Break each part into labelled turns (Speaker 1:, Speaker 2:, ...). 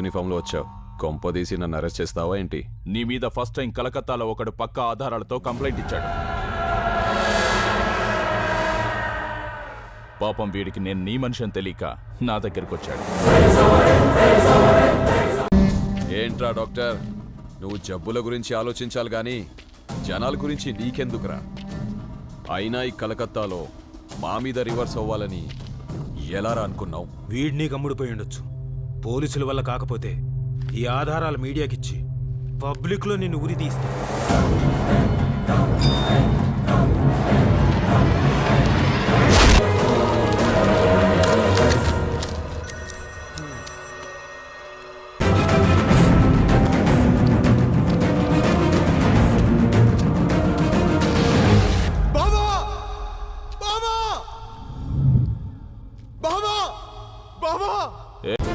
Speaker 1: యూనిఫామ్లో వచ్చావు. కొంపదీసి నన్ను అరెస్ట్ చేస్తావా ఏంటి?
Speaker 2: నీ మీద ఫస్ట్ టైం కలకత్తాలో ఒకడు పక్కా ఆధారాలతో కంప్లైంట్ ఇచ్చాడు. పాపం వీడికి నేను నీ మనిషిని తెలియక నా దగ్గరికి వచ్చాడు.
Speaker 1: ఏంట్రా డాక్టర్, నువ్వు జబ్బుల గురించి ఆలోచించాలి గాని జనాల గురించి నీకెందుకురా? అయినా ఈ కలకత్తాలో మా మీద రివర్స్ అవ్వాలని ఎలారా అనుకున్నావు?
Speaker 3: వీడిని గమ్ముడిపోయి ఉండొచ్చు. పోలీసుల వల్ల కాకపోతే ఈ ఆధారాలు మీడియాకిచ్చి పబ్లిక్లో నిన్ను ఉరి తీస్తా.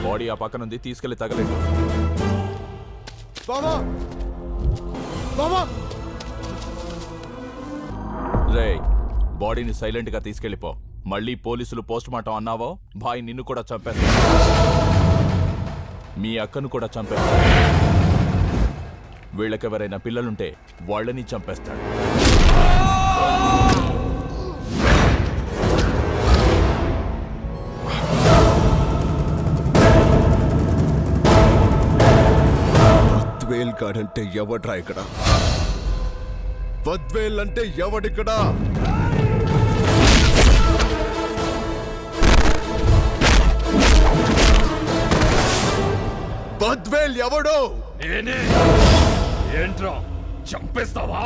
Speaker 2: బాడీ ఆ పక్కనుంది, తీసుకెళ్లి తగలేదు. రే, బాడీని సైలెంట్ గా తీసుకెళ్లిపో. మళ్ళీ పోలీసులు పోస్ట్ మార్టం అన్నావో భాయ్ నిన్ను కూడా చంపేస్తాడు. మీ అక్కను కూడా చంపేస్తాడు. వీళ్ళకెవరైనా పిల్లలుంటే వాళ్ళని చంపేస్తాడు.
Speaker 4: బద్వేల్ గాడంటే ఎవడ్రా ఇక్కడ? బద్వేల్ అంటే ఎవడిక్కడ? బద్వేల్ ఎవడు?
Speaker 2: ఏంట్రా చంపేస్తావా?